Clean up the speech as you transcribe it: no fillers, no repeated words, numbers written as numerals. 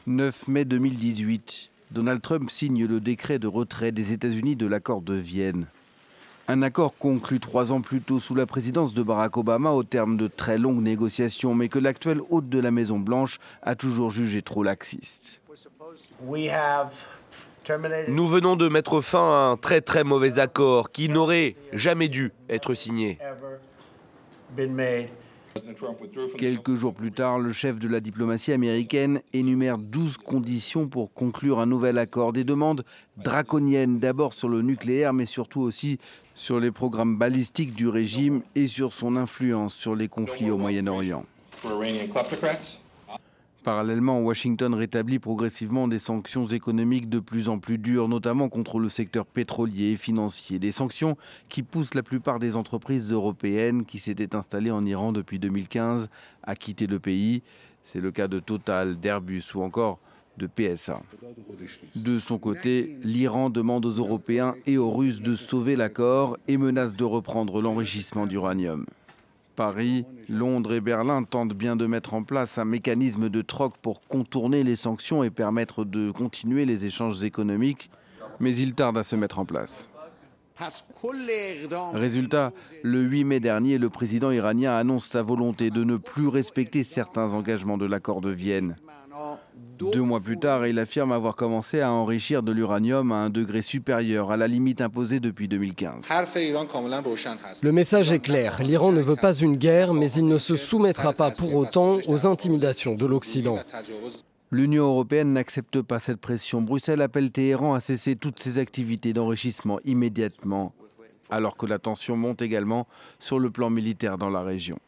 9 mai 2018, Donald Trump signe le décret de retrait des États-Unis de l'accord de Vienne. Un accord conclu 3 ans plus tôt sous la présidence de Barack Obama au terme de très longues négociations, mais que l'actuel hôte de la Maison-Blanche a toujours jugé trop laxiste. Nous venons de mettre fin à un très mauvais accord qui n'aurait jamais dû être signé. Quelques jours plus tard, le chef de la diplomatie américaine énumère 12 conditions pour conclure un nouvel accord. Des demandes draconiennes, d'abord sur le nucléaire, mais surtout aussi sur les programmes balistiques du régime et sur son influence sur les conflits au Moyen-Orient. Parallèlement, Washington rétablit progressivement des sanctions économiques de plus en plus dures, notamment contre le secteur pétrolier et financier. Des sanctions qui poussent la plupart des entreprises européennes qui s'étaient installées en Iran depuis 2015 à quitter le pays. C'est le cas de Total, d'Airbus ou encore de PSA. De son côté, l'Iran demande aux Européens et aux Russes de sauver l'accord et menace de reprendre l'enrichissement d'uranium. Paris, Londres et Berlin tentent bien de mettre en place un mécanisme de troc pour contourner les sanctions et permettre de continuer les échanges économiques, mais ils tardent à se mettre en place. Résultat, le 8 mai dernier, le président iranien annonce sa volonté de ne plus respecter certains engagements de l'accord de Vienne. 2 mois plus tard, il affirme avoir commencé à enrichir de l'uranium à un degré supérieur à la limite imposée depuis 2015. Le message est clair, l'Iran ne veut pas une guerre, mais il ne se soumettra pas pour autant aux intimidations de l'Occident. L'Union européenne n'accepte pas cette pression. Bruxelles appelle Téhéran à cesser toutes ses activités d'enrichissement immédiatement, alors que la tension monte également sur le plan militaire dans la région.